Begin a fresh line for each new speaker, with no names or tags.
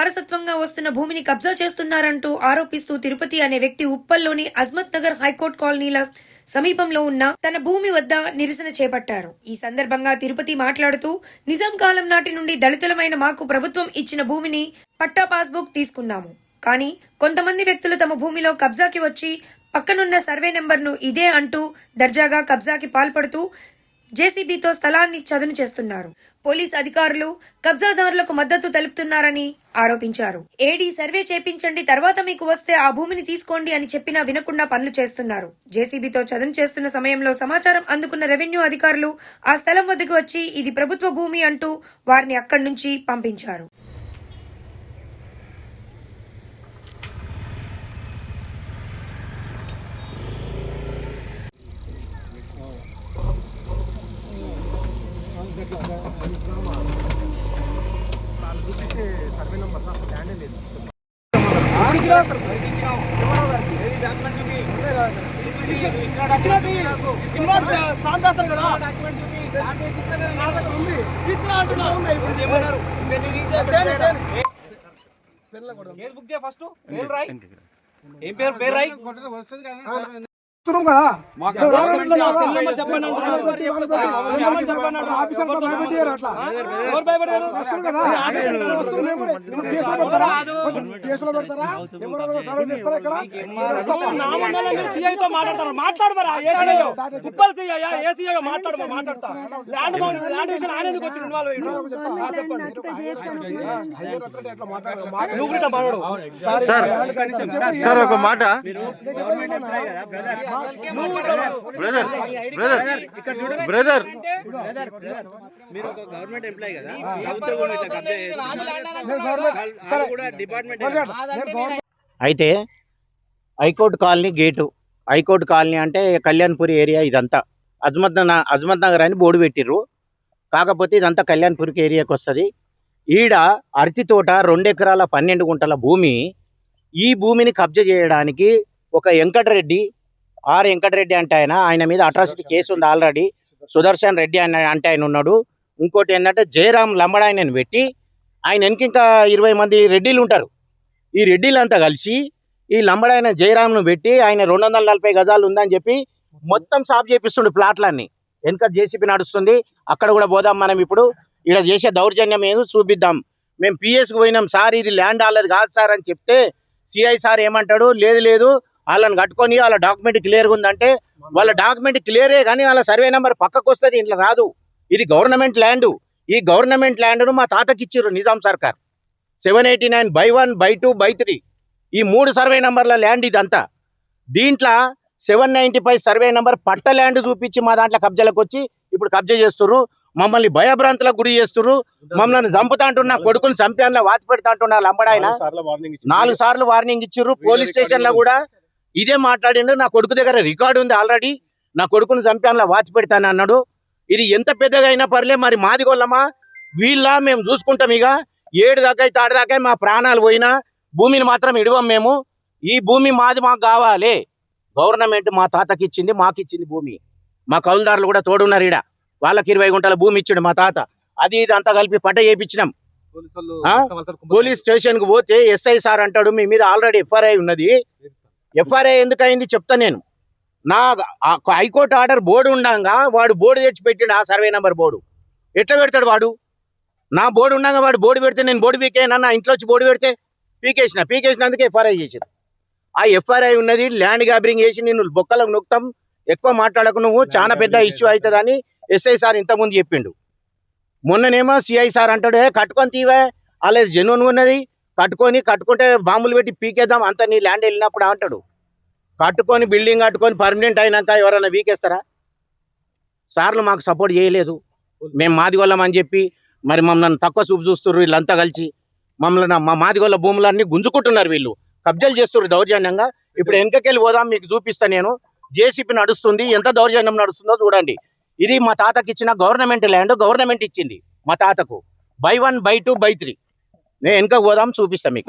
వారసత్వంగా వస్తున్న భూమిని కబ్జా చేస్తున్నారంటూ ఆరోపిస్తూ తిరుపతి అనే వ్యక్తి ఉప్పల్లోని అజ్మత్ నగర్ హైకోర్టు కాలనీల సమీపంలో ఉన్న తన భూమి వద్ద నిరసన చేపట్టారు. ఈ సందర్భంగా తిరుపతి మాట్లాడుతూ, నిజాం కాలం నాటి నుండి దళితులమైన మాకు ప్రభుత్వం ఇచ్చిన భూమిని పట్టా పాస్బుక్ తీసుకున్నాము. కానీ కొంతమంది వ్యక్తులు తమ భూమిలో కబ్జాకి వచ్చి పక్కనున్న సర్వే నెంబర్ను ఇదే అంటూ దర్జాగా కబ్జాకి పాల్పడుతూ జేసీబీతో స్థలాన్ని చదును చేస్తున్నారు. పోలీస్ అధికారులు కబ్జాదారులకు మద్దతు తెలుపుతున్నారని ఆరోపించారు. ఏడీ సర్వే చేపించండి, తర్వాత మీకు వస్తే ఆ భూమిని తీసుకోండి అని చెప్పినా వినకుండా పనులు చేస్తున్నారు. జేసీబీతో చదును చేస్తున్న సమయంలో సమాచారం అందుకున్న రెవెన్యూ అధికారులు ఆ స్థలం వద్దకు వచ్చి ఇది ప్రభుత్వ భూమి అంటూ వారిని అక్కడి నుంచి పంపించారు.
సర్వే నెంబర్ ల్యాండే లేదు.
ఏం పేరు పేరు రాయి
సార్ ఒక మాట బ్రదర్
మీరు ఒక గవర్నమెంట్ ఎంప్లాయీ కదా, డిపార్ట్మెంట్.
అయితే high court colony gate, high court colony అంటే కళ్యాణ్పురి ఏరియా, ఇదంతా అజ్మత్ నగర్ అని బోర్డు పెట్టిర్రు. కాకపోతే ఇదంతా కళ్యాణ్పురికి ఏరియాకి వస్తుంది. ఈడ అరటి తోట 2 ఎకరాల 12 గుంటల భూమి. ఈ భూమిని కబ్జా చేయడానికి ఒక వెంకటరెడ్డి అంటే ఆయన మీద అట్రాసిటీ కేసు ఉంది ఆల్రెడీ. సుదర్శన్ రెడ్డి అంటే ఆయన ఉన్నాడు. ఇంకోటి ఏంటంటే జయరాం లంబడాయనని పెట్టి ఆయన వెనక ఇంకా 20 మంది రెడ్డిలు ఉంటారు. ఈ రెడ్డిలంతా కలిసి ఈ లంబడాయన జయరాంను పెట్టి ఆయన 240 గజాలు ఉందని చెప్పి మొత్తం సాఫ్ చేపిస్తుండే ప్లాట్లన్నీ. వెనక జేసీబీ నడుస్తుంది, అక్కడ కూడా పోదాం మనం. ఇప్పుడు ఇక్కడ చేసే దౌర్జన్యం ఏదో చూపిద్దాం. మేము పిఎస్కి పోయినాం, సార్ ఇది ల్యాండ్ వాళ్ళది కాదు సార్ అని చెప్తే సిఐ సార్ ఏమంటాడు, లేదు వాళ్ళని కట్టుకొని వాళ్ళ డాక్యుమెంట్ క్లియర్గా ఉందంటే వాళ్ళ డాక్యుమెంట్ క్లియరే, కానీ వాళ్ళ సర్వే నెంబర్ పక్కకు వస్తుంది, ఇంట్లో రాదు. ఇది గవర్నమెంట్ ల్యాండ్. ఈ గవర్నమెంట్ ల్యాండ్ను మా తాతకి ఇచ్చిర్రు నిజాం సర్కార్. 789/1/2/3 ఈ 3 సర్వే నెంబర్ల ల్యాండ్ ఇదంతా. దీంట్లో 795 సర్వే నెంబర్ పట్ట ల్యాండ్ చూపించి మా దాంట్లో కబ్జాలకు వచ్చి ఇప్పుడు కబ్జా చేస్తుర్రు. మమ్మల్ని భయభ్రాంతులకు గురి చేస్తుర్రు. మమ్మల్ని చంపుతా అంటున్నా, కొడుకుని చంపాన్లో వాత పెడతా అంటున్నా లంబడాయన. 4 సార్లు వార్నింగ్ ఇచ్చిర్రు. పోలీస్ స్టేషన్లో కూడా ఇదే మాట్లాడిండు. నా కొడుకు దగ్గర రికార్డు ఉంది ఆల్రెడీ. నా కొడుకుని చంపాన్లో వాచి పెడతాను అన్నాడు. ఇది ఎంత పెద్దగా అయినా పర్లే, మరి మాది గొల్లమా వీళ్ళ మేము చూసుకుంటాం. ఇక 7 దాకా అయితే 6 దాకా మా ప్రాణాలు పోయినా భూమిని మాత్రం ఇడవం మేము. ఈ భూమి మాది, మాకు కావాలి. గవర్నమెంట్ మా తాతకి ఇచ్చింది, మాకు ఇచ్చింది భూమి. మా కౌలుదారులు కూడా తోడున్నారు. ఈడ వాళ్ళకి 20 గుంటల భూమి ఇచ్చిండు మా తాత. అది ఇది అంతా కలిపి పట్ట చేయించినాం. పోలీస్ స్టేషన్కి పోతే ఎస్ఐ సార్ అంటాడు, మీ మీద ఆల్రెడీ ఎఫ్ఐఆర్ ఉన్నది. ఎఫ్ఐఆర్ ఎందుకు అయింది చెప్తా నేను. నా హైకోర్టు ఆర్డర్ బోర్డు ఉండగా వాడు బోర్డు తెచ్చి పెట్టిండు, ఆ సర్వే నెంబర్ బోర్డు. ఎట్లా పెడతాడు వాడు? నా బోర్డు ఉండగా వాడు బోర్డు పెడితే నేను బోర్డు పీకేనా? నా ఇంట్లో వచ్చి బోర్డు పెడితే పీకేసినందుకే ఎఫ్ఐఆర్ చేసారు. ఆ ఎఫ్ఐఆర్ ఉన్నది. ల్యాండ్ గ్యాబరింగ్ చేసి నేను బొక్కలకు నొక్కుతాం, ఎక్కువ మాట్లాడకు నువ్వు, చాలా పెద్ద ఇష్యూ అవుతుందని ఎస్ఐ సార్ ఇంతకుముందు చెప్పిండు. మొన్ననేమో సిఐ సార్ అంటాడు, కట్టుకొని తీవే, అలాది జెన్యున్ ఉన్నది, కట్టుకుంటే బాంబులు పెట్టి పీకేద్దాం అంత నీ ల్యాండ్ వెళ్ళినప్పుడు అంటాడు. కట్టుకొని బిల్డింగ్ కట్టుకొని పర్మనెంట్ అయినాక ఎవరైనా వీకేస్తారా? సార్లు మాకు సపోర్ట్ చేయలేదు. మేము మాదిగొల్లం అని చెప్పి మరి మమ్మల్ని తక్కువ చూపు చూస్తున్నారు. వీళ్ళంతా కలిసి మమ్మల్ని మా మాదిగొల్ల భూములన్నీ గుంజుకుంటున్నారు. వీళ్ళు కబ్జాలు చేస్తున్నారు దౌర్జన్యంగా. ఇప్పుడు వెనకకెళ్ళి పోదాం, మీకు చూపిస్తా నేను. జేసీబీ నడుస్తుంది, ఎంత దౌర్జన్యం నడుస్తుందో చూడండి. ఇది మా తాతకి ఇచ్చిన గవర్నమెంట్ ల్యాండ్, గవర్నమెంట్ ఇచ్చింది మా తాతకు. 1/2/3 నేను వెనక పోదాం, చూపిస్తాను మీకు.